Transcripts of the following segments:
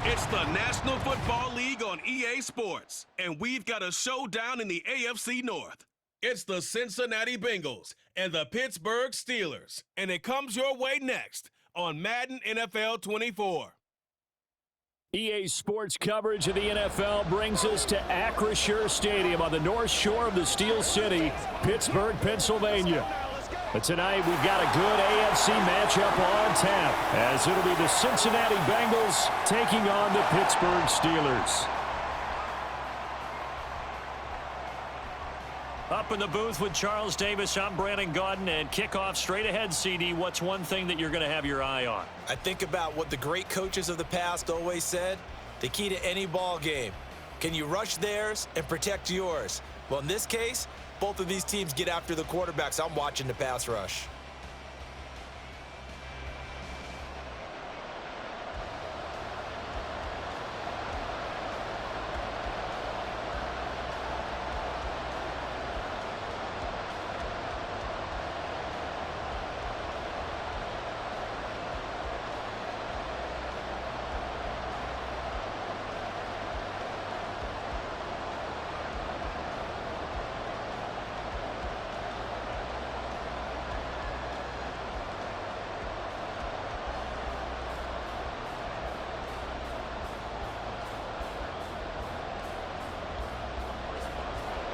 It's the National Football League on EA Sports, and we've got a showdown in the AFC North. It's the Cincinnati Bengals and the Pittsburgh Steelers, and it comes your way next on Madden NFL 24. EA Sports coverage of the NFL brings us to Acrisure Stadium on the north shore of the Steel City, Pittsburgh, Pennsylvania. But tonight we've got a good AFC matchup on tap, as it'll be the Cincinnati Bengals taking on the Pittsburgh Steelers. Up in the booth with Charles Davis, I'm Brandon Gaudin, and kickoff straight ahead, CD. What's one thing that you're going to have your eye on? I think about what the great coaches of the past always said, the key to any ball game. Can you rush theirs and protect yours? Well, in this case, both of these teams get after the quarterbacks. I'm watching the pass rush.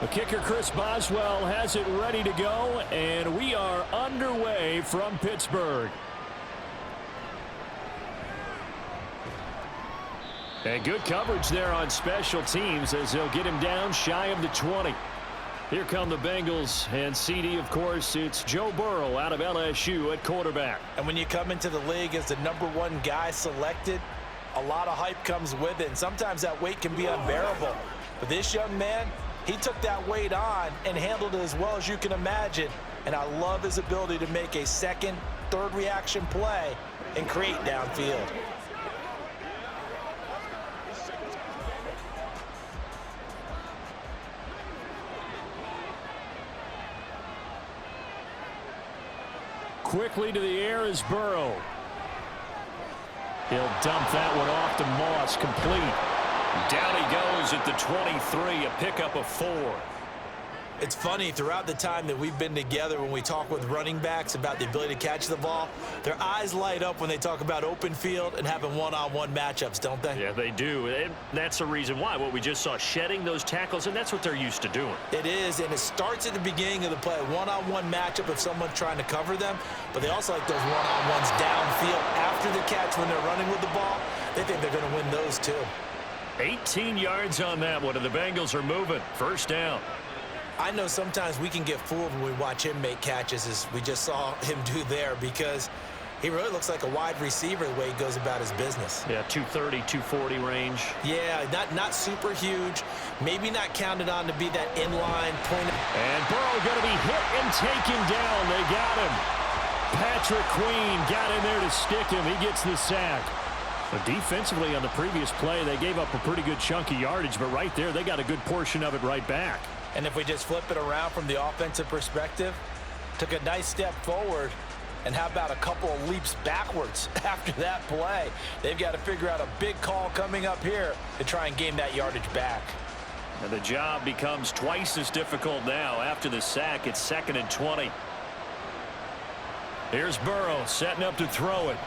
The kicker, Chris Boswell, has it ready to go, and we are underway from Pittsburgh. And good coverage there on special teams as they'll get him down shy of the 20. Here come the Bengals, and CD, of course, it's Joe Burrow out of LSU at quarterback. And when you come into the league as the #1 guy selected, a lot of hype comes with it, and sometimes that weight can be unbearable. But this young man, he took that weight on and handled it as well as you can imagine. And I love his ability to make a second, third reaction play and create downfield. Quickly to the air is Burrow. He'll dump that one off to Moss, complete. Down he goes at the 23, a pickup of 4. It's funny, throughout the time that we've been together, when we talk with running backs about the ability to catch the ball, their eyes light up when they talk about open field and having one-on-one matchups, don't they? Yeah, they do. And that's the reason why. What we just saw, shedding those tackles, and that's what they're used to doing. It is, and it starts at the beginning of the play, one-on-one matchup of someone trying to cover them, but they also like those one-on-ones downfield after the catch when they're running with the ball. They think they're going to win those too. 18 yards on that one, and the Bengals are moving. First down. I know sometimes we can get fooled when we watch him make catches, as we just saw him do there, because he really looks like a wide receiver the way he goes about his business. Yeah, 230, 240 range. Yeah, not super huge. Maybe not counted on to be that inline point. And Burrow going to be hit and taken down. They got him. Patrick Queen got in there to stick him. He gets the sack. But defensively on the previous play, they gave up a pretty good chunk of yardage, but right there, they got a good portion of it right back. And if we just flip it around from the offensive perspective, took a nice step forward, and how about a couple of leaps backwards after that play? They've got to figure out a big call coming up here to try and gain that yardage back. And the job becomes twice as difficult now. After the sack, it's 2nd and 20. Here's Burrow setting up to throw it.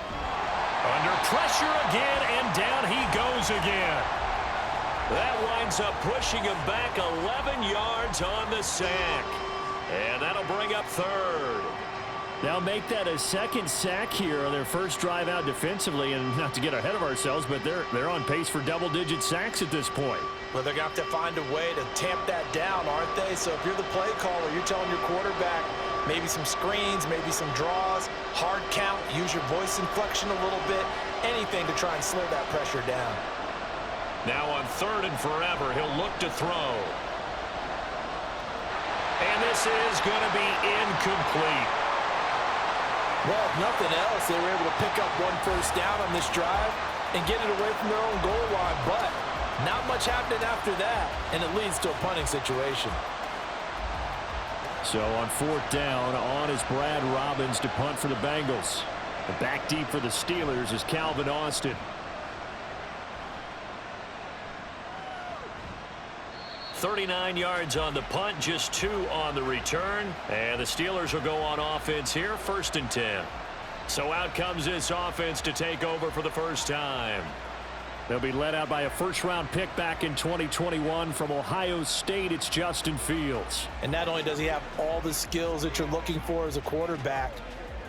Under pressure again, and down he goes again. That winds up pushing him back 11 yards on the sack. And that'll bring up 3rd. They'll make that a second sack here on their first drive out defensively, and not to get ahead of ourselves, but they're on pace for double-digit sacks at this point. Well, they're going to have to find a way to tamp that down, aren't they? So if you're the play caller, you're telling your quarterback maybe some screens, maybe some draws, hard count, use your voice inflection a little bit, anything to try and slow that pressure down. Now on 3rd and forever, he'll look to throw. And this is going to be incomplete. Well, if nothing else, they were able to pick up 1 first down on this drive and get it away from their own goal line. But not much happening after that, and it leads to a punting situation. So on 4th down, on is Brad Robbins to punt for the Bengals. The back deep for the Steelers is Calvin Austin. 39 yards on the punt, just 2 on the return. And the Steelers will go on offense here, 1st and 10. So out comes this offense to take over for the first time. They'll be led out by a first-round pick back in 2021 from Ohio State. It's Justin Fields. And not only does he have all the skills that you're looking for as a quarterback,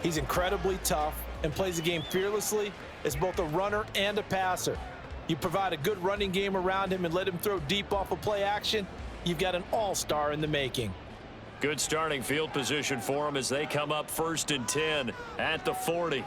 he's incredibly tough and plays the game fearlessly as both a runner and a passer. You provide a good running game around him and let him throw deep off of play action, you've got an all-star in the making. Good starting field position for him as they come up 1st and 10 at the 40.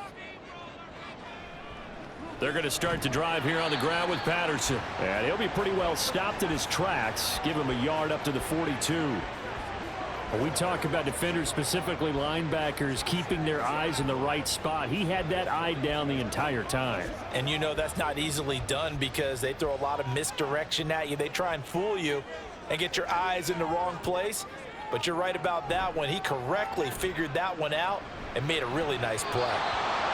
They're going to start the drive here on the ground with Patterson. And he'll be pretty well stopped in his tracks. Give him a yard up to the 42. When we talk about defenders, specifically linebackers, keeping their eyes in the right spot, he had that eye down the entire time. And you know that's not easily done because they throw a lot of misdirection at you. They try and fool you and get your eyes in the wrong place. But you're right about that one. He correctly figured that one out and made a really nice play.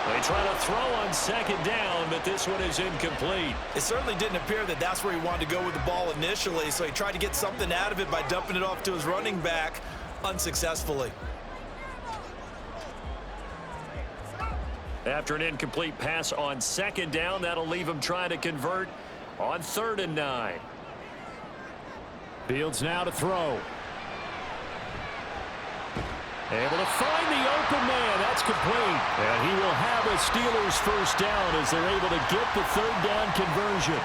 They try to throw on 2nd down, but this one is incomplete. It certainly didn't appear that that's where he wanted to go with the ball initially, so he tried to get something out of it by dumping it off to his running back unsuccessfully. After an incomplete pass on 2nd down, that'll leave him trying to convert on 3rd and 9. Fields now to throw. Able to find the open man. That's complete. And he will have a Steelers first down as they're able to get the 3rd down conversion.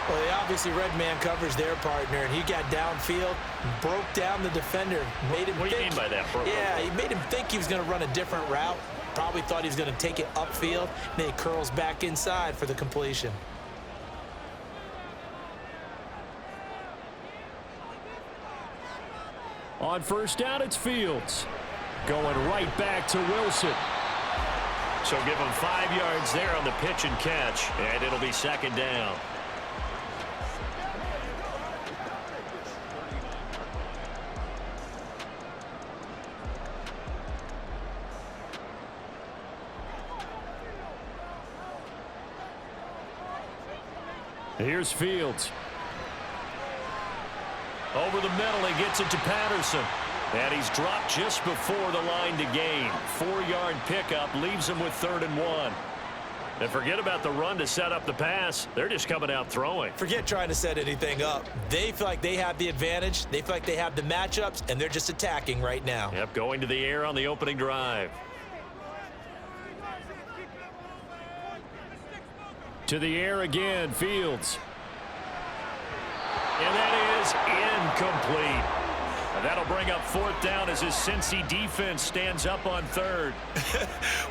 Well, they obviously read man coverage their partner, and he got downfield, broke down the defender, made him What do you mean by that? Yeah, he made him think he was going to run a different route. Probably thought he was going to take it upfield, and then he curls back inside for the completion. On 1st down, it's Fields. Going right back to Wilson. So give him 5 yards there on the pitch and catch, and it'll be 2nd down. Here's Fields. Over the middle, he gets it to Patterson. And he's dropped just before the line to gain. 4-yard pickup leaves him with 3rd and 1. And forget about the run to set up the pass. They're just coming out throwing. Forget trying to set anything up. They feel like they have the advantage. They feel like they have the matchups, and they're just attacking right now. Yep, going to the air on the opening drive. To the air again, Fields. And that is incomplete. And that'll bring up 4th down as his Cincy defense stands up on 3rd.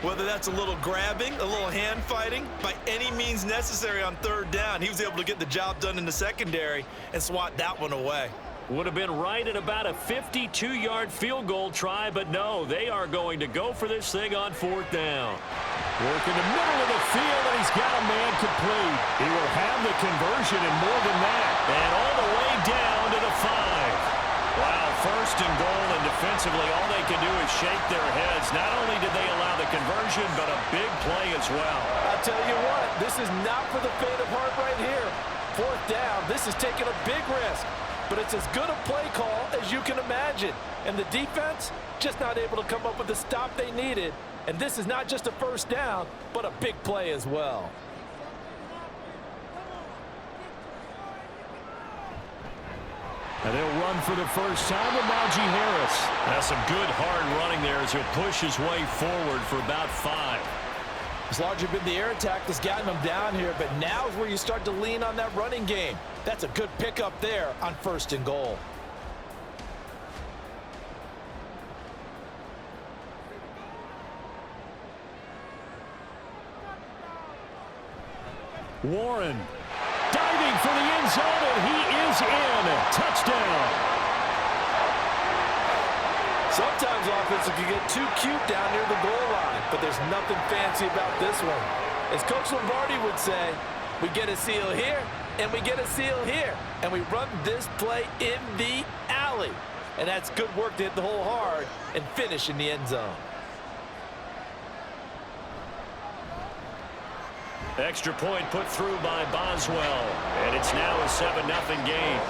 Whether that's a little grabbing, a little hand fighting, by any means necessary on 3rd down, he was able to get the job done in the secondary and swat that one away. Would have been right at about a 52-yard field goal try, but no, they are going to go for this thing on 4th down. Work in the middle of the field, and he's got a man complete. He will have the conversion and more than that. And all the way down to the 5. Wow, 1st and goal, and defensively, all they can do is shake their heads. Not only did they allow the conversion, but a big play as well. I'll tell you what, this is not for the faint of heart right here. 4th down, this is taking a big risk. But it's as good a play call as you can imagine. And the defense just not able to come up with the stop they needed. And this is not just a 1st down, but a big play as well. And they'll run for the first time with Najee Harris. That's some good hard running there as he'll push his way forward for about 5. It's largely been the air attack that's gotten them down here, but now is where you start to lean on that running game. That's a good pickup there on 1st and goal. Warren diving for the end zone, and he is in. Touchdown. Sometimes offenses can get too cute down near the goal line, but there's nothing fancy about this one. As Coach Lombardi would say, we get a seal here, and we get a seal here, and we run this play in the alley. And that's good work to hit the hole hard and finish in the end zone. Extra point put through by Boswell, and it's now a 7-0 game.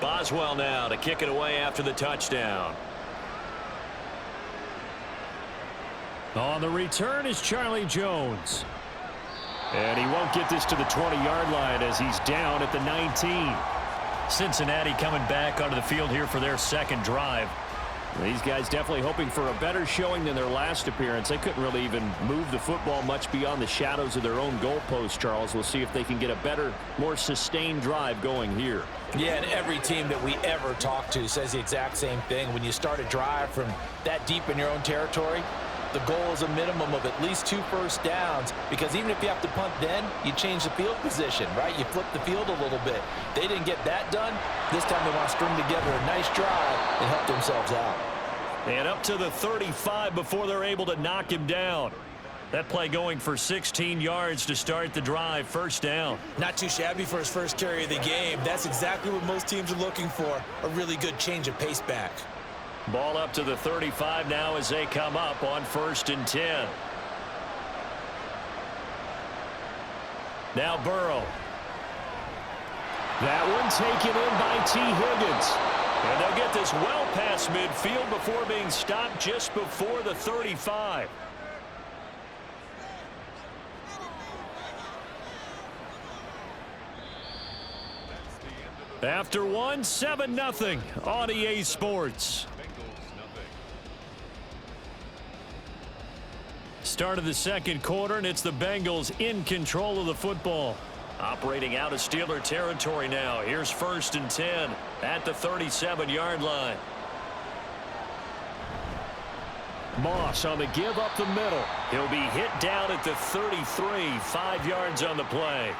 Boswell now to kick it away after the touchdown. On the return is Charlie Jones. And he won't get this to the 20-yard line as he's down at the 19. Cincinnati coming back onto the field here for their second drive. These guys definitely hoping for a better showing than their last appearance. They couldn't really even move the football much beyond the shadows of their own goalpost, Charles. We'll see if they can get a better, more sustained drive going here. Yeah, and every team that we ever talk to says the exact same thing. When you start a drive from that deep in your own territory, the goal is a minimum of at least 2 first downs, because even if you have to punt then, you change the field position, right? You flip the field a little bit. They didn't get that done. This time they want to string together a nice drive and help themselves out. And up to the 35 before they're able to knock him down. That play going for 16 yards to start the drive. First down. Not too shabby for his first carry of the game. That's exactly what most teams are looking for, a really good change of pace back. Ball up to the 35 now as they come up on 1st and 10. Now Burrow. That one taken in by T. Higgins. And they'll get this well past midfield before being stopped just before the 35. After one, 7-0 on EA Sports. Start of the second quarter, and it's the Bengals in control of the football. Operating out of Steeler territory now. Here's 1st and 10 at the 37-yard line. Moss on the give up the middle. He'll be hit down at the 33, 5 yards on the play.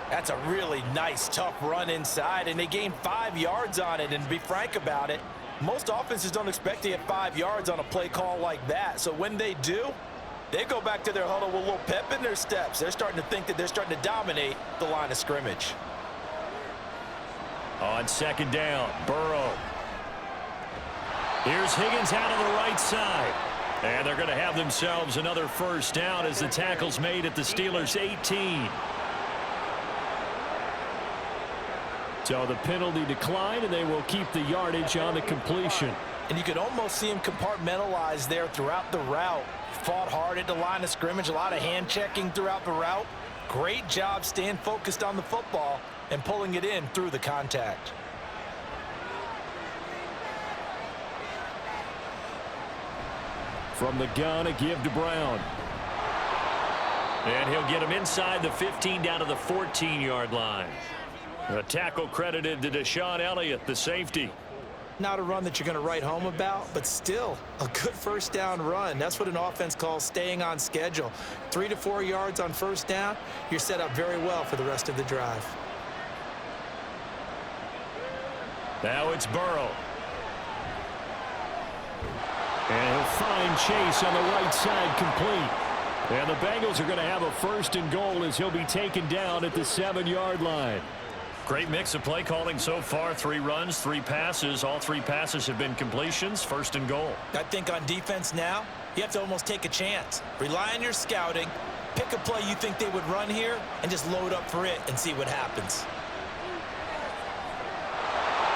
That's a really nice, tough run inside, and they gained 5 yards on it. And to be frank about it, most offenses don't expect to get 5 yards on a play call like that. So when they do, they go back to their huddle with a little pep in their steps. They're starting to think that they're starting to dominate the line of scrimmage. On 2nd down, Burrow. Here's Higgins out on the right side. And they're going to have themselves another first down as the tackle's made at the Steelers' 18. So the penalty declined, and they will keep the yardage on the completion. And you could almost see him compartmentalize there throughout the route. Fought hard at the line of scrimmage, a lot of hand checking throughout the route. Great job staying focused on the football and pulling it in through the contact. From the gun, a give to Brown. And he'll get him inside the 15 down to the 14-yard line. A tackle credited to Deshaun Elliott, the safety. Not a run that you're going to write home about, but still a good first down run. That's what an offense calls staying on schedule. 3 to 4 yards on first down, you're set up very well for the rest of the drive. Now it's Burrow. And he'll find Chase on the right side complete. And the Bengals are going to have a 1st and goal as he'll be taken down at the 7-yard line. Great mix of play calling so far. 3 runs, 3 passes. All 3 passes have been completions. 1st and goal. I think on defense now, you have to almost take a chance. Rely on your scouting. Pick a play you think they would run here and just load up for it and see what happens.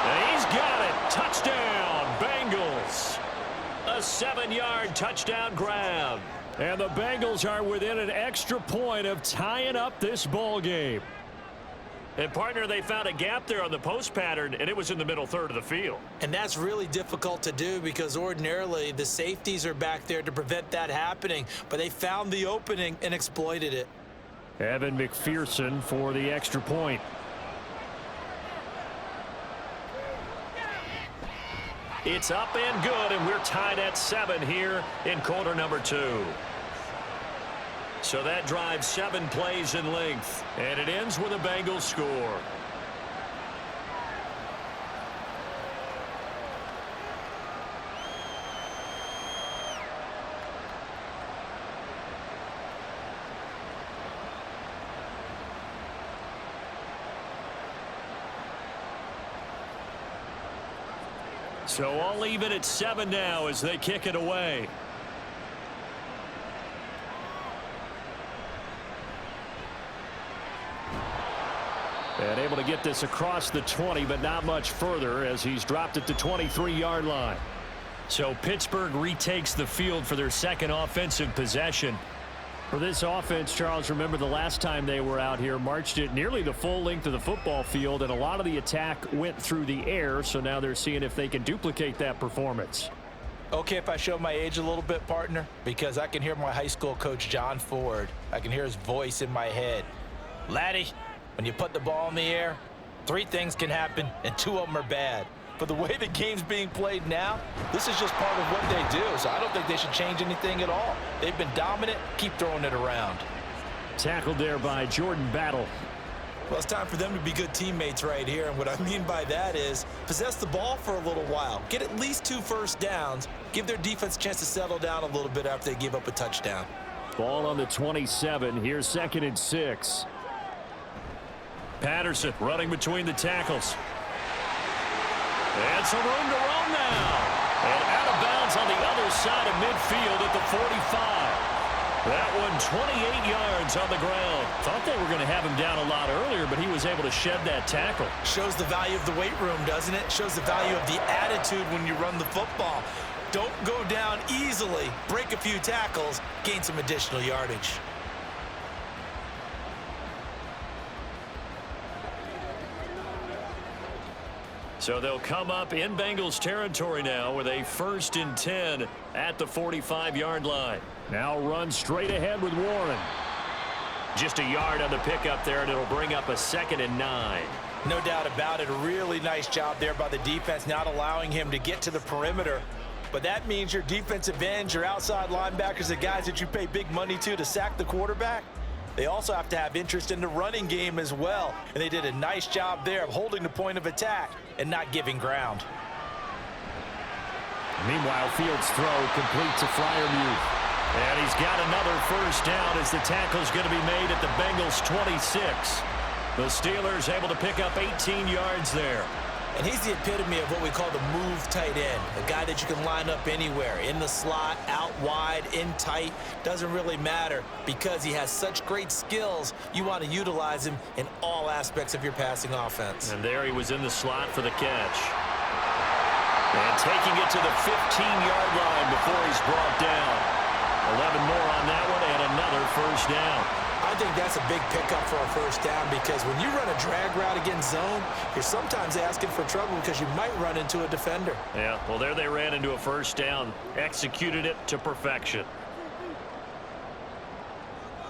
And he's got it. Touchdown, Bengals. A 7-yard touchdown grab. And the Bengals are within an extra point of tying up this ball game. And, partner, they found a gap there on the post pattern, and it was in the middle third of the field. And that's really difficult to do because ordinarily the safeties are back there to prevent that happening. But they found the opening and exploited it. Evan McPherson for the extra point. It's up and good, and we're tied at 7 here in quarter number 2. So that drives 7 plays in length, and it ends with a Bengals score. So all even at 7 now as they kick it away. And able to get this across the 20, but not much further as he's dropped it to 23-yard line. So Pittsburgh retakes the field for their second offensive possession. For this offense, Charles, remember the last time they were out here, marched it nearly the full length of the football field, and a lot of the attack went through the air, so now they're seeing if they can duplicate that performance. Okay, if I show my age a little bit, partner, because I can hear my high school coach, John Ford. I can hear his voice in my head. Laddie, when you put the ball in the air, 3 things can happen, and 2 of them are bad. But the way the game's being played now, this is just part of what they do, so I don't think they should change anything at all. They've been dominant. Keep throwing it around. Tackled there by Jordan Battle. Well, it's time for them to be good teammates right here, and what I mean by that is possess the ball for a little while. Get at least 2 first downs. Give their defense a chance to settle down a little bit after they give up a touchdown. Ball on the 27. Here's 2nd and 6. Patterson running between the tackles. And some room to run now. And out of bounds on the other side of midfield at the 45. That one 28 yards on the ground. Thought they were going to have him down a lot earlier, but he was able to shed that tackle. Shows the value of the weight room, doesn't it? Shows the value of the attitude when you run the football. Don't go down easily. Break a few tackles. Gain some additional yardage. So they'll come up in Bengals territory now with a 1st and 10 at the 45-yard line. Now run straight ahead with Warren. Just a yard on the pickup there, and it'll bring up a 2nd and 9. No doubt about it. A really nice job there by the defense, not allowing him to get to the perimeter. But that means your defensive ends, your outside linebackers, the guys that you pay big money to sack the quarterback, they also have to have interest in the running game as well. And they did a nice job there of holding the point of attack and not giving ground. Meanwhile, Fields' throw complete to Freiermuth. And he's got another 1st down as the tackle's going to be made at the Bengals 26. The Steelers able to pick up 18 yards there. And he's the epitome of what we call the move tight end, a guy that you can line up anywhere, in the slot, out wide, in tight, doesn't really matter because he has such great skills. You want to utilize him in all aspects of your passing offense. And there he was in the slot for the catch. And taking it to the 15-yard line before he's brought down. 11 more on that one and another 1st down. I think that's a big pickup for a 1st down because when you run a drag route against zone, you're sometimes asking for trouble because you might run into a defender. Yeah, well, there they ran into a 1st down, executed it to perfection.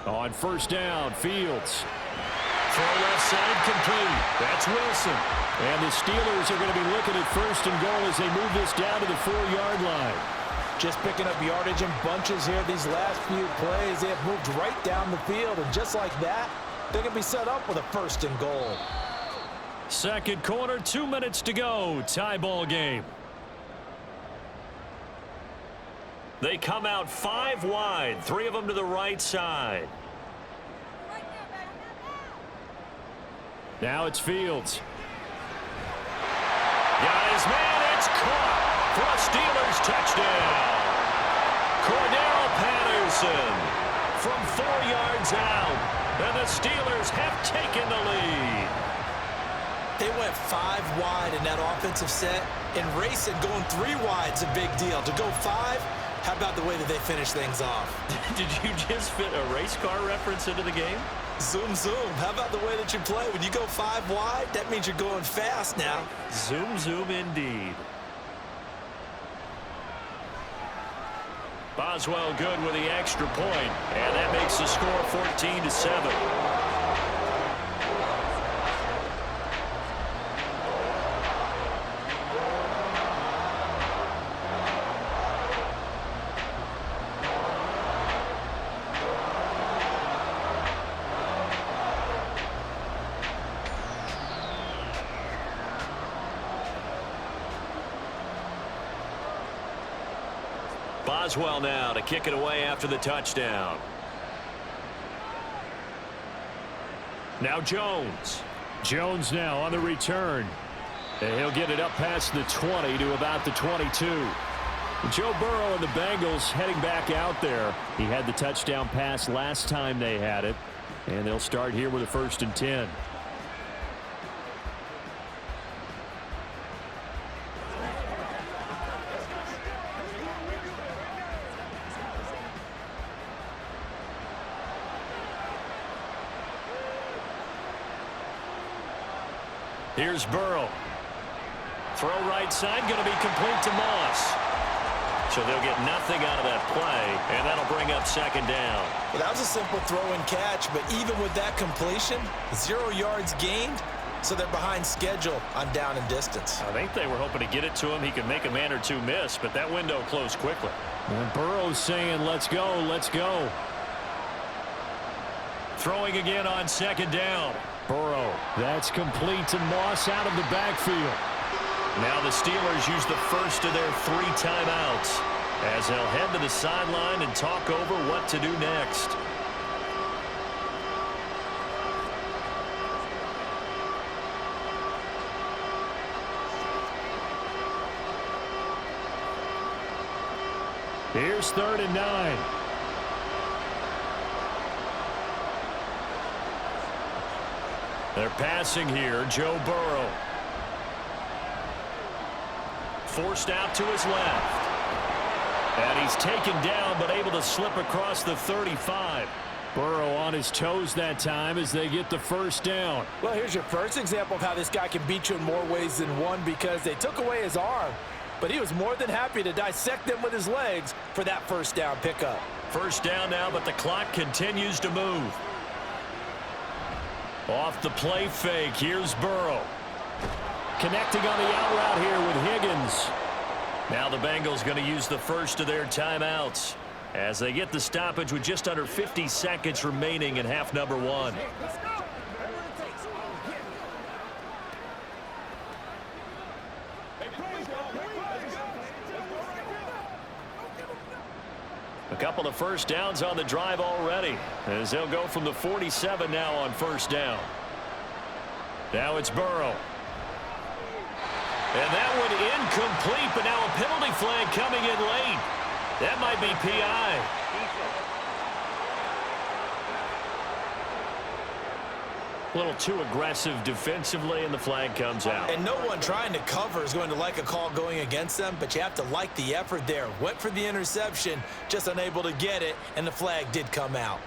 On 1st down, Fields. Throw left side complete. That's Wilson. And the Steelers are going to be looking at 1st and goal as they move this down to the 4-yard line. Just picking up yardage in bunches here these last few plays. They have moved right down the field, and just like that, they're going to be set up with a 1st and goal. 2nd quarter, 2 minutes to go. Tie ball game. They come out 5 wide, 3 of them to the right side. Now it's Fields. Got his man, it's caught for a Steelers touchdown. Cordell Patterson from 4 yards out, and the Steelers have taken the lead. They went 5 wide in that offensive set, and racing going 3 wide's a big deal. To go 5, how about the way that they finish things off? Did you just fit a race car reference into the game? Zoom, zoom. How about the way that you play? When you go 5 wide, that means you're going fast now. Zoom, zoom indeed. Boswell good with the extra point, and that makes the score 14-7. Boswell now to kick it away after the touchdown. Now Jones. Jones now on the return. And he'll get it up past the 20 to about the 22. Joe Burrow and the Bengals heading back out there. He had the touchdown pass last time they had it. And they'll start here with a 1st and 10. Here's Burrow. Throw right side, going to be complete to Moss. So they'll get nothing out of that play, and that'll bring up 2nd down. Well, that was a simple throw and catch, but even with that completion, 0 yards gained, so they're behind schedule on down and distance. I think they were hoping to get it to him. He could make a man or two miss, but that window closed quickly. And Burrow's saying, let's go, let's go. Throwing again on 2nd down. Burrow, that's complete to Moss out of the backfield. Now the Steelers use the first of their 3 timeouts as they'll head to the sideline and talk over what to do next. Here's 3rd and 9. They're passing here. Joe Burrow. Forced out to his left. And he's taken down but able to slip across the 35. Burrow on his toes that time as they get the 1st down. Well, here's your first example of how this guy can beat you in more ways than one, because they took away his arm, but he was more than happy to dissect them with his legs for that 1st down pickup. 1st down now, but the clock continues to move. Off the play fake, here's Burrow. Connecting on the out route here with Higgins. Now the Bengals going to use the first of their timeouts as they get the stoppage with just under 50 seconds remaining in half number 1. A couple of 1st downs on the drive already as they'll go from the 47 now on 1st down. Now it's Burrow. And that one incomplete, but now a penalty flag coming in late. That might be PI. A little too aggressive defensively, and the flag comes out. And no one trying to cover is going to like a call going against them, but you have to like the effort there. Went for the interception, just unable to get it, and the flag did come out.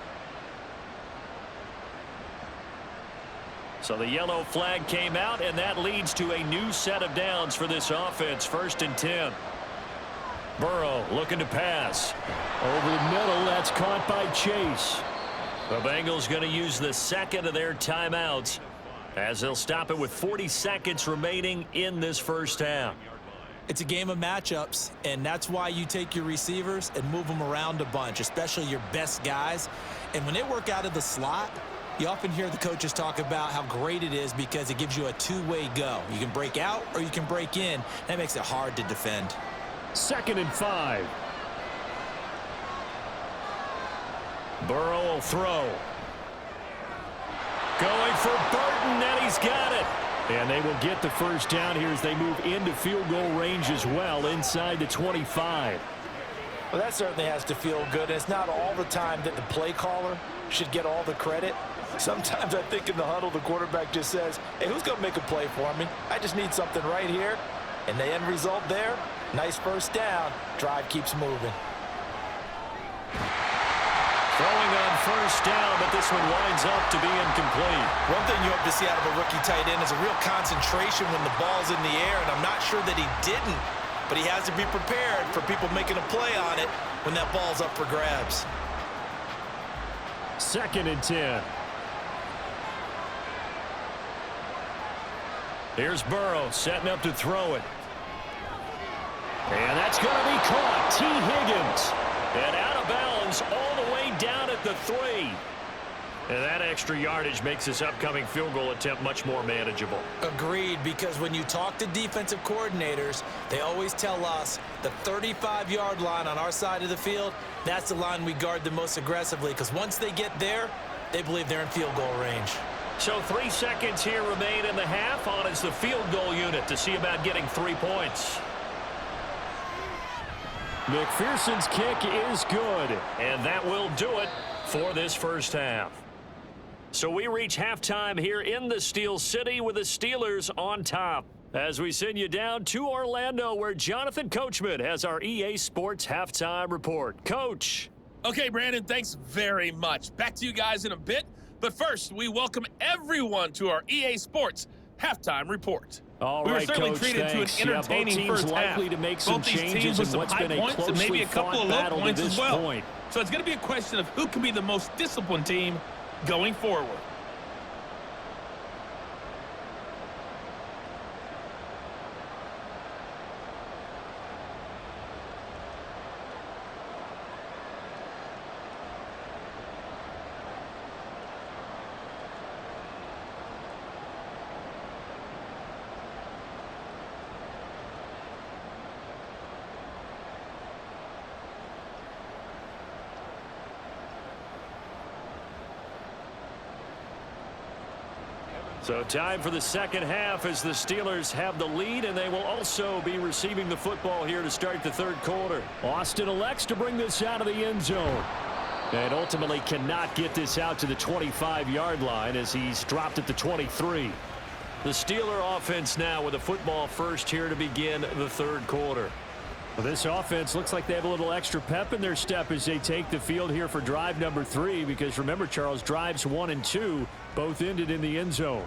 So the yellow flag came out, and that leads to a new set of downs for this offense. 1st and 10. Burrow looking to pass. Over the middle, that's caught by Chase. The Bengals going to use the 2nd of their timeouts as they'll stop it with 40 seconds remaining in this 1st half. It's a game of matchups, and that's why you take your receivers and move them around a bunch, especially your best guys. And when they work out of the slot, you often hear the coaches talk about how great it is because it gives you a two-way go. You can break out or you can break in. That makes it hard to defend. 2nd and 5. Burrow will throw. Going for Burton, and he's got it. And they will get the 1st down here as they move into field goal range as well, inside the 25. Well, that certainly has to feel good. It's not all the time that the play caller should get all the credit. Sometimes I think in the huddle, the quarterback just says, hey, who's going to make a play for me? I just need something right here. And the end result there, nice 1st down. Drive keeps moving. Throwing on 1st down, but this one winds up to be incomplete. One thing you hope to see out of a rookie tight end is a real concentration when the ball's in the air, and I'm not sure that he didn't, but he has to be prepared for people making a play on it when that ball's up for grabs. 2nd and 10. Here's Burrow setting up to throw it. And that's going to be caught. T. Higgins. And out of bounds all the way down at the 3. And that extra yardage makes this upcoming field goal attempt much more manageable. Agreed, because when you talk to defensive coordinators, they always tell us the 35-yard line on our side of the field, that's the line we guard the most aggressively, because once they get there, they believe they're in field goal range. So 3 seconds here remain in the half. On is the field goal unit to see about getting 3 points. McPherson's kick is good. And that will do it for this first half. So we reach halftime here in the Steel City with the Steelers on top. As we send you down to Orlando, where Jonathan Coachman has our EA Sports halftime report. Coach. Okay, Brandon, thanks very much. Back to you guys in a bit. But first, we welcome everyone to our EA Sports halftime report. All we were right, certainly Coach, treated thanks. to an entertaining both teams first half. likely to make some Both these changes teams with in some what's high been a points and maybe a couple closely of low fought battle points to as this well. point. So it's going to be a question of who can be the most disciplined team going forward. So time for the second half as the Steelers have the lead, and they will also be receiving the football here to start the third quarter. Austin elects to bring this out of the end zone. And ultimately cannot get this out to the 25-yard line as he's dropped at the 23. The Steeler offense now with a football first here to begin the third quarter. Well, this offense looks like they have a little extra pep in their step as they take the field here for drive number 3, because remember, Charles, drives 1 and 2 both ended in the end zone.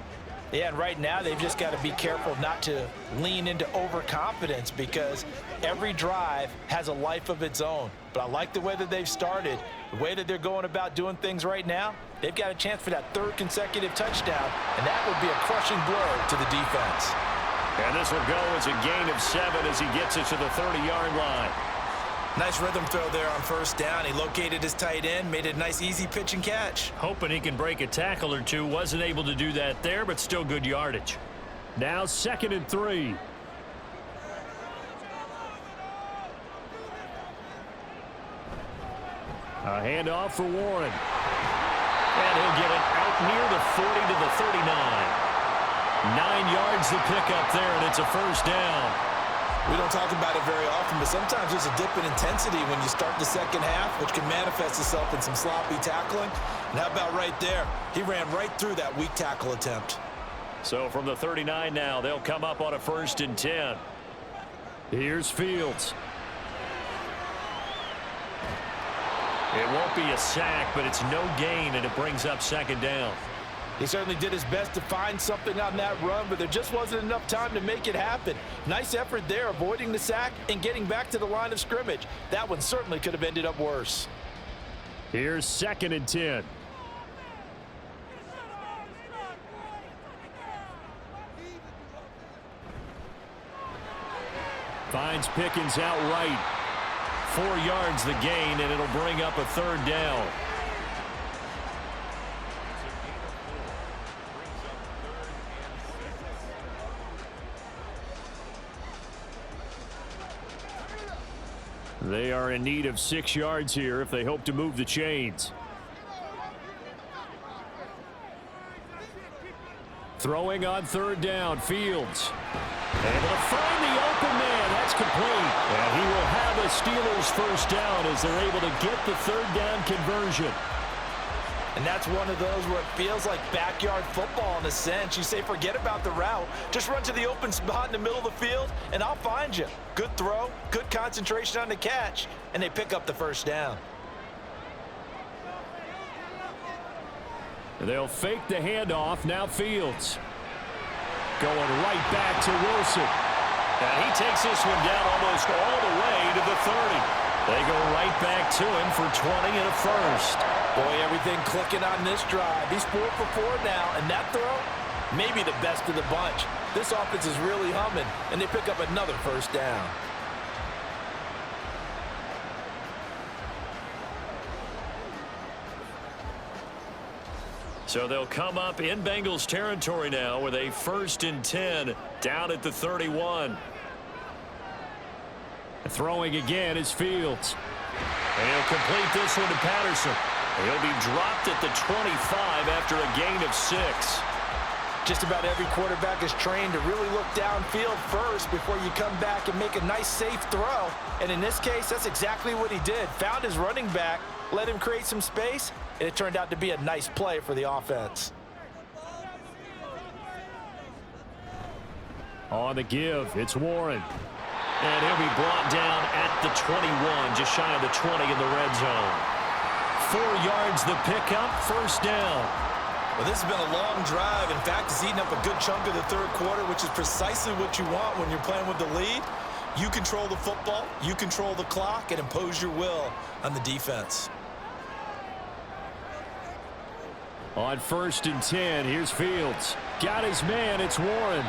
Yeah, and right now they've just got to be careful not to lean into overconfidence, because every drive has a life of its own. But I like the way that they've started, the way that they're going about doing things right now. They've got a chance for that 3rd consecutive touchdown, and that would be a crushing blow to the defense. And this will go as a gain of 7 as he gets it to the 30-yard line. Nice rhythm throw there on first down. He located his tight end, made it a nice easy pitch and catch. Hoping he can break a tackle or two. Wasn't able to do that there, but still good yardage. Now 2nd and 3. A handoff for Warren. And he'll get it out near the 40 to the 39. 9 yards the pickup there, and it's a first down. We don't talk about it very often, but sometimes there's a dip in intensity when you start the second half, which can manifest itself in some sloppy tackling. And how about right there? He ran right through that weak tackle attempt. So from the 39 now, they'll come up on a 1st and 10. Here's Fields. It won't be a sack, but it's no gain, and it brings up 2nd down. He certainly did his best to find something on that run, but there just wasn't enough time to make it happen. Nice effort there, avoiding the sack and getting back to the line of scrimmage. That one certainly could have ended up worse. Here's 2nd and 10. Finds Pickens outright. 4 yards the gain, and it'll bring up a 3rd down. They are in need of 6 yards here if they hope to move the chains. Throwing on 3rd down, Fields. Able to find the open man. That's complete. And he will have a Steelers first down as they're able to get the 3rd down conversion. And that's one of those where it feels like backyard football in a sense. You say, forget about the route. Just run to the open spot in the middle of the field, and I'll find you. Good throw, good concentration on the catch, and they pick up the first down. They'll fake the handoff. Now Fields. Going right back to Wilson. And he takes this one down almost all the way to the 30. They go right back to him for 20 and a first. Boy, everything clicking on this drive. He's 4 for 4 now, and that throw, maybe the best of the bunch. This offense is really humming, and they pick up another first down. So they'll come up in Bengals territory now with a 1st and 10 down at the 31. Throwing again is Fields. And he'll complete this one to Patterson. He'll be dropped at the 25 after a gain of 6. Just about every quarterback is trained to really look downfield first before you come back and make a nice, safe throw. And in this case, that's exactly what he did. Found his running back, let him create some space, and it turned out to be a nice play for the offense. On the give, it's Warren. And he'll be brought down at the 21, just shy of the 20 in the red zone. 4 yards the pickup, 1st down. Well, this has been a long drive. In fact, it's eaten up a good chunk of the 3rd quarter, which is precisely what you want when you're playing with the lead. You control the football, you control the clock, and impose your will on the defense. On 1st and 10, here's Fields. Got his man, it's Warren.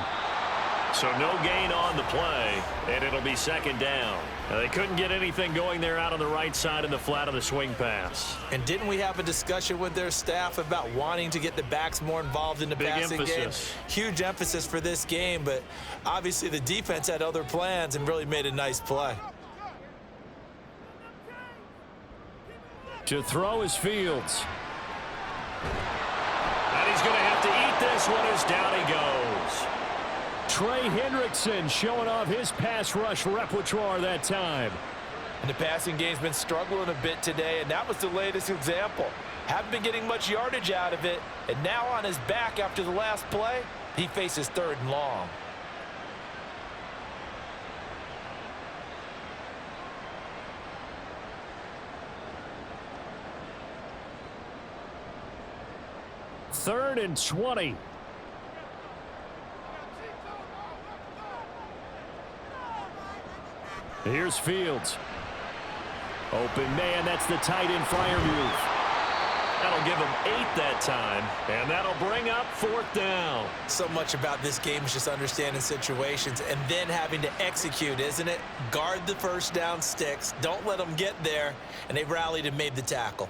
So no gain on the play, and it'll be 2nd down. Now, they couldn't get anything going there out on the right side in the flat of the swing pass. And didn't we have a discussion with their staff about wanting to get the backs more involved in the passing game? Huge emphasis for this game, but obviously the defense had other plans and really made a nice play. To throw is Fields. And he's going to have to eat this one as down he goes. Trey Hendrickson showing off his pass rush repertoire that time. And the passing game's been struggling a bit today, and that was the latest example. Haven't been getting much yardage out of it, and now on his back after the last play, he faces 3rd and long. Third and 20. Here's Fields. Open man, that's the tight end Freiermuth. That'll give him 8 that time, and that'll bring up 4th down. So much about this game is just understanding situations and then having to execute, isn't it? Guard the 1st down sticks, don't let them get there, and they rallied and made the tackle.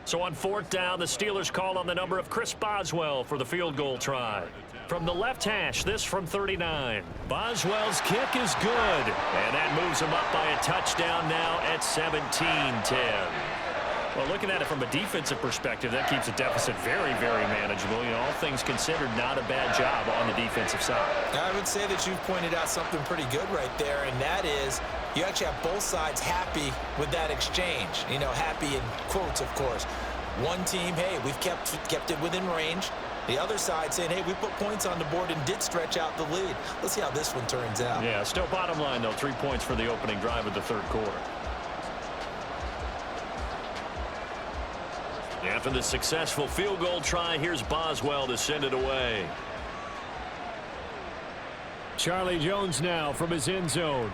So on 4th down, the Steelers call on the number of Chris Boswell for the field goal try. From the left hash, this from 39. Boswell's kick is good, and that moves him up by a touchdown now at 17-10. Well, looking at it from a defensive perspective, that keeps the deficit very, very manageable. You know, all things considered, not a bad job on the defensive side. I would say that you've pointed out something pretty good right there, and that is you actually have both sides happy with that exchange. You know, happy in quotes, of course. One team, hey, we've kept it within range. The other side saying, hey, we put points on the board and did stretch out the lead. Let's see how this one turns out. Yeah, still bottom line, though, 3 points for the opening drive of the 3rd quarter. After the successful field goal try, here's Boswell to send it away. Charlie Jones now from his end zone.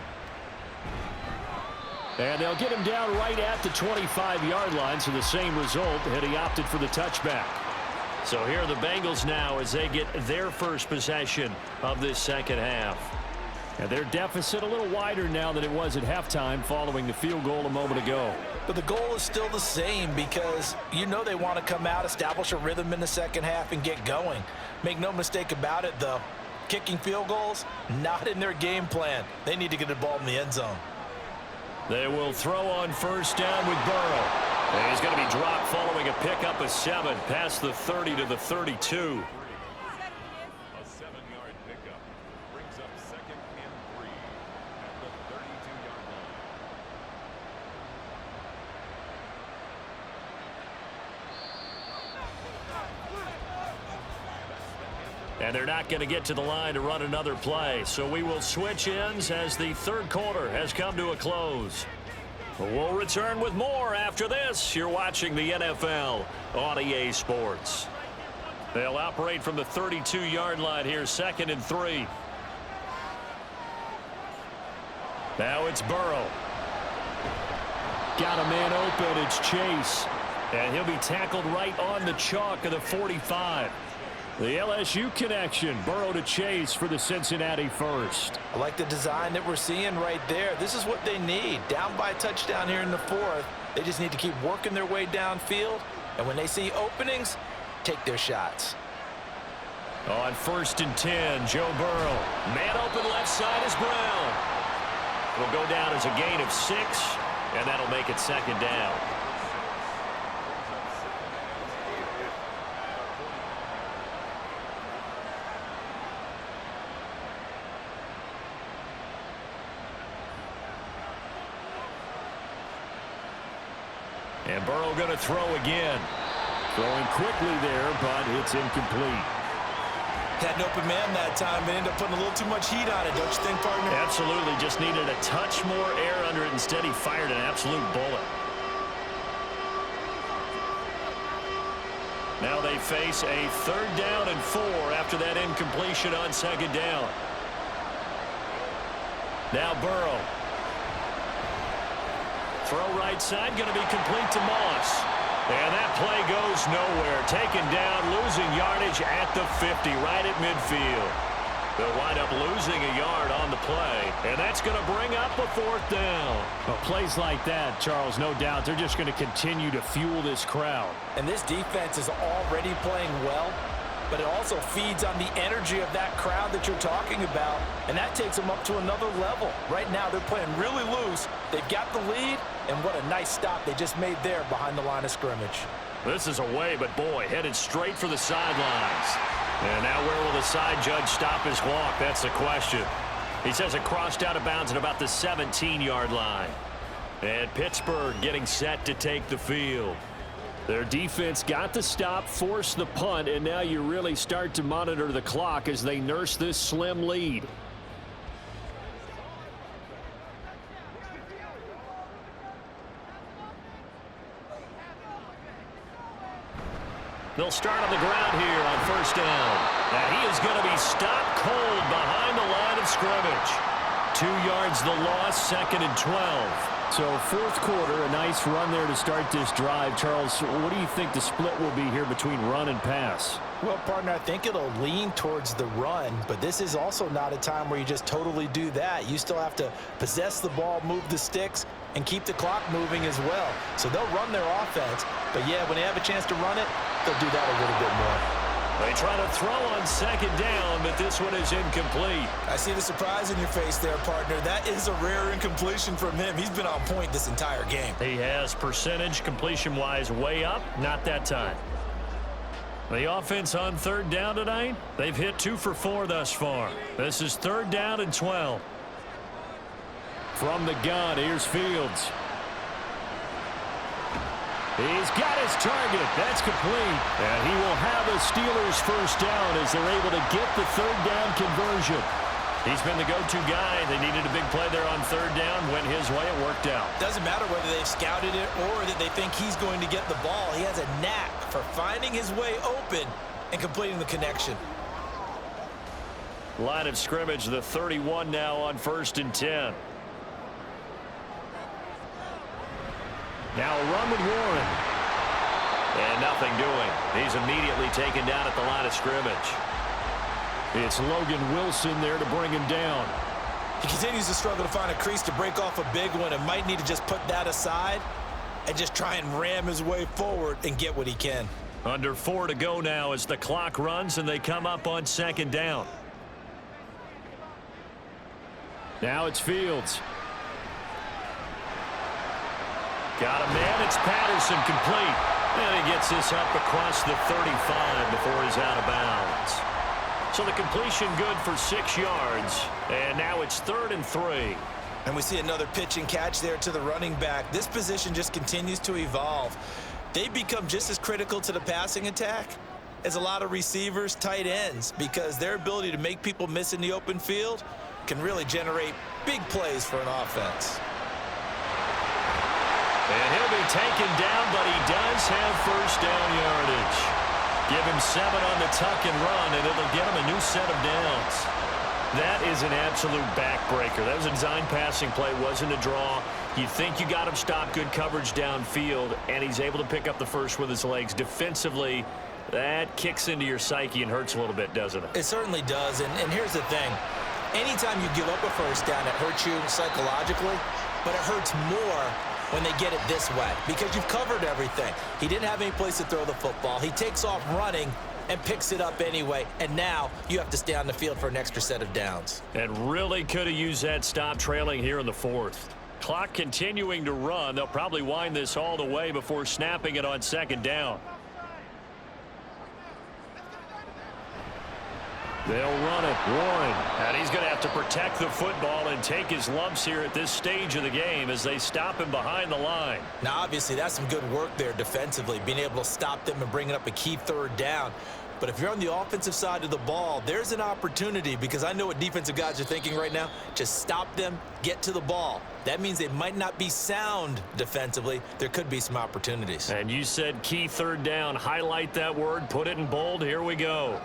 And they'll get him down right at the 25-yard line, so the same result had he opted for the touchback. So here are the Bengals now as they get their 1st possession of this 2nd half. And their deficit a little wider now than it was at halftime following the field goal a moment ago. But the goal is still the same because you know they want to come out, establish a rhythm in the 2nd half, and get going. Make no mistake about it, though. Kicking field goals, not in their game plan. They need to get the ball in the end zone. They will throw on 1st down with Burrow. And he's going to be dropped following a pickup of 7 past the 30 to the 32. And they're not going to get to the line to run another play. So we will switch ends as the 3rd quarter has come to a close. We'll return with more after this. You're watching the NFL on EA Sports. They'll operate from the 32-yard line here, 2nd and 3. Now it's Burrow. Got a man open, it's Chase. And he'll be tackled right on the chalk of the 45. The LSU connection, Burrow to Chase for the Cincinnati 1st. I like the design that we're seeing right there. This is what they need. Down by a touchdown here in the 4th. They just need to keep working their way downfield, and when they see openings, take their shots. On 1st and 10, Joe Burrow. Man open left side is Brown. It'll go down as a gain of 6, and that'll make it 2nd down. And Burrow going to throw again. Throwing quickly there, but it's incomplete. Had an open man that time, but ended up putting a little too much heat on it, don't you think, partner? Absolutely. Just needed a touch more air under it. Instead, he fired an absolute bullet. Now they face a 3rd down and 4 after that incompletion on 2nd down. Now Burrow. Throw right side, going to be complete to Moss. And that play goes nowhere. Taken down, losing yardage at the 50, right at midfield. They'll wind up losing a yard on the play, and that's going to bring up a 4th down. Well, plays like that, Charles, no doubt, they're just going to continue to fuel this crowd. And this defense is already playing well, but it also feeds on the energy of that crowd that you're talking about, and that takes them up to another level. Right now, they're playing really loose. They've got the lead, and what a nice stop they just made there behind the line of scrimmage. This is away, but boy, headed straight for the sidelines. And now where will the side judge stop his walk? That's the question. He says it crossed out of bounds at about the 17-yard line. And Pittsburgh getting set to take the field. Their defense got the stop, forced the punt, and now you really start to monitor the clock as they nurse this slim lead. They'll start on the ground here on 1st down. And he is going to be stopped cold behind the line of scrimmage. 2 yards the loss, 2nd and 12. So 4th quarter, a nice run there to start this drive. Charles, what do you think the split will be here between run and pass? Well, partner, I think it'll lean towards the run, but this is also not a time where you just totally do that. You still have to possess the ball, move the sticks, and keep the clock moving as well. So they'll run their offense, but yeah, when they have a chance to run it, they'll do that a little bit more. They try to throw on 2nd down, but this one is incomplete. I see the surprise in your face there, partner. That is a rare incompletion from him. He's been on point this entire game. He has percentage completion-wise way up, not that time. The offense on 3rd down tonight, they've hit 2 for 4 thus far. This is 3rd down and 12. From the gun, here's Fields. He's got his target. That's complete. And he will have a Steelers 1st down as they're able to get the 3rd down conversion. He's been the go-to guy. They needed a big play there on 3rd down. Went his way. It worked out. Doesn't matter whether they've scouted it or that they think he's going to get the ball. He has a knack for finding his way open and completing the connection. Line of scrimmage, the 31 now on 1st and 10. Now a run with Warren. And nothing doing. He's immediately taken down at the line of scrimmage. It's Logan Wilson there to bring him down. He continues to struggle to find a crease to break off a big one and might need to just put that aside and just try and ram his way forward and get what he can. Under 4 to go now as the clock runs and they come up on 2nd down. Now it's Fields. Got a man. It's Patterson complete. And he gets this up across the 35 before he's out of bounds. So the completion good for 6 yards. And now it's 3rd and 3. And we see another pitch and catch there to the running back. This position just continues to evolve. They become just as critical to the passing attack as a lot of receivers, tight ends, because their ability to make people miss in the open field can really generate big plays for an offense. And he'll be taken down, but he does have 1st down yardage. Give him 7 on the tuck and run, and it'll get him a new set of downs. That is an absolute backbreaker. That was a design passing play, wasn't a draw. You think you got him stopped, good coverage downfield, and he's able to pick up the first with his legs. Defensively, that kicks into your psyche and hurts a little bit, doesn't it? It certainly does, and here's the thing. Anytime you give up a 1st down, it hurts you psychologically, but it hurts more when they get it this way because you've covered everything. He didn't have any place to throw the football. He takes off running and picks it up anyway, and now you have to stay on the field for an extra set of downs. And really could have used that stop trailing here in the fourth. Clock continuing to run. They'll probably wind this all the way before snapping it on second down. They'll run it. Warren. And he's going to have to protect the football and take his lumps here at this stage of the game as they stop him behind the line. Now, obviously, that's some good work there defensively, being able to stop them and bringing up a key third down. But if you're on the offensive side of the ball, there's an opportunity because I know what defensive guys are thinking right now. Just stop them, get to the ball. That means they might not be sound defensively. There could be some opportunities. And you said key third down. Highlight that word. Put it in bold. Here we go.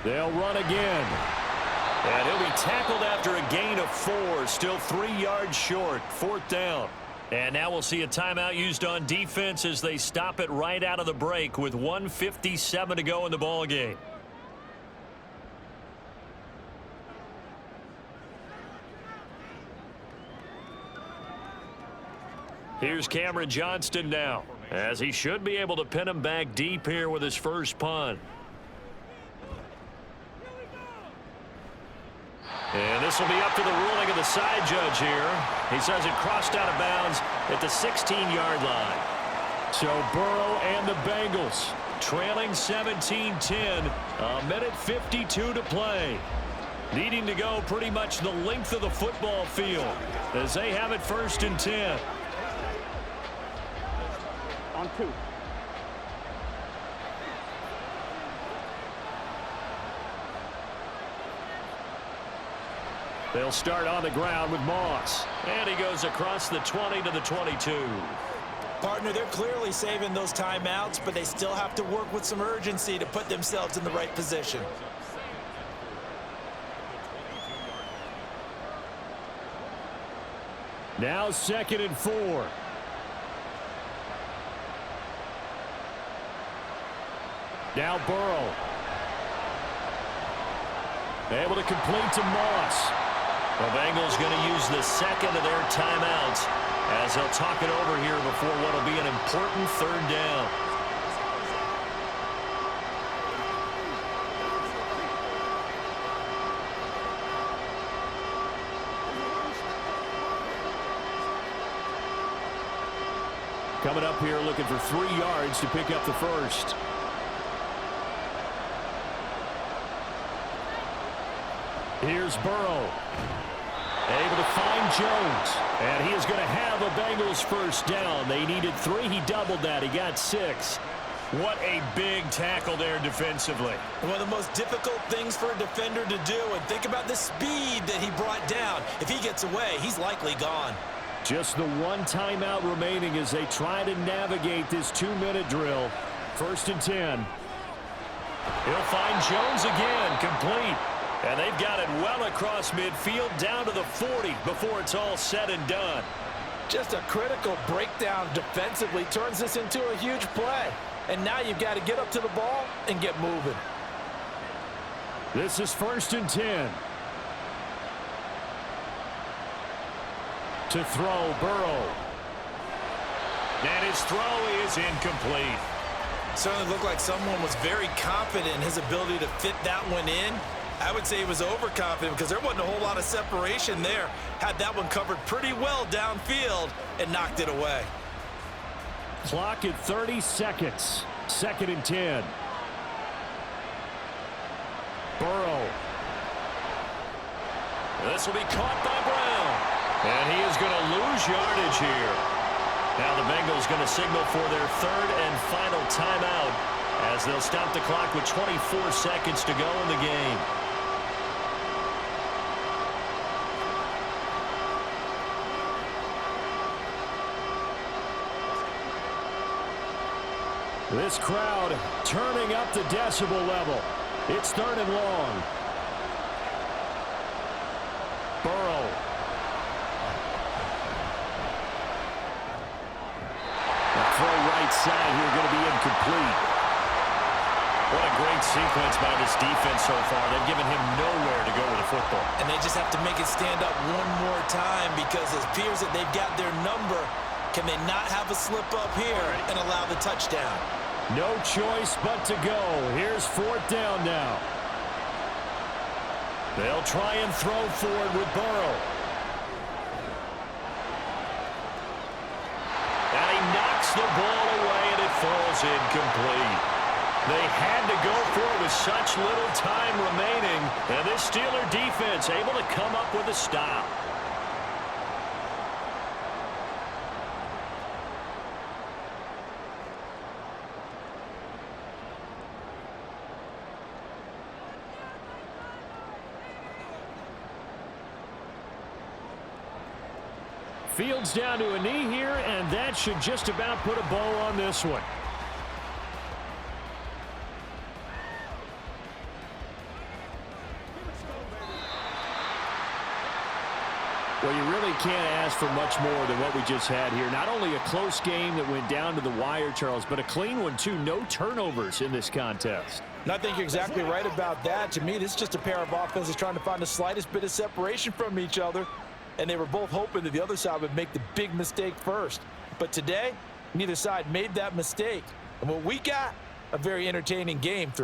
They'll run again. And he'll be tackled after a gain of 4. Still 3 yards short. Fourth down. And now we'll see a timeout used on defense as they stop it right out of the break with 1:57 to go in the ball game. Here's Cameron Johnston now, as he should be able to pin him back deep here with his first punt. And this will be up to the ruling of the side judge here. He says it crossed out of bounds at the 16-yard line. So Burrow and the Bengals trailing 17-10, a minute 52 to play. Needing to go pretty much the length of the football field as they have it 1st and 10. On 2. They'll start on the ground with Moss. And he goes across the 20 to the 22. Partner, they're clearly saving those timeouts, but they still have to work with some urgency to put themselves in the right position. Now 2nd and 4. Now Burrow. Able to complete to Moss. The Bengals going to use the second of their timeouts as they'll talk it over here before what will be an important 3rd down. Coming up here looking for 3 yards to pick up the first. Here's Burrow. Able to find Jones. And he is going to have a Bengals first down. They needed 3. He doubled that. He got 6. What a big tackle there defensively. One of the most difficult things for a defender to do. And think about the speed that he brought down. If he gets away, he's likely gone. Just the 1 timeout remaining as they try to navigate this 2-minute drill. 1st and 10. He'll find Jones again, complete. And they've got it well across midfield down to the 40 before it's all said and done. Just a critical breakdown defensively turns this into a huge play. And now you've got to get up to the ball and get moving. This is 1st and 10. To throw, Burrow. And his throw is incomplete. Certainly looked like someone was very confident in his ability to fit that one in. I would say he was overconfident because there wasn't a whole lot of separation there. Had that one covered pretty well downfield and knocked it away. Clock at 30 seconds. 2nd and 10. Burrow. This will be caught by Brown. And he is going to lose yardage here. Now the Bengals going to signal for their 3rd and final timeout as they'll stop the clock with 24 seconds to go in the game. This crowd turning up the decibel level. It's 3rd and long. Burrow. The throw right side here going to be incomplete. What a great sequence by this defense so far. They've given him nowhere to go with the football. And they just have to make it stand up one more time because it appears that they've got their number. Can they not have a slip up here and allow the touchdown? No choice but to go. Here's 4th down now. They'll try and throw forward with Burrow. And he knocks the ball away, and it falls incomplete. They had to go for it with such little time remaining. And this Steeler defense able to come up with a stop. Fields down to a knee here, and that should just about put a bow on this one. Well, you really can't ask for much more than what we just had here. Not only a close game that went down to the wire, Charles, but a clean one, too. No turnovers in this contest. And I think you're exactly right about that. To me, this is just a pair of offenses trying to find the slightest bit of separation from each other. And they were both hoping that the other side would make the big mistake first. But today, neither side made that mistake. And what we got, a very entertaining game throughout.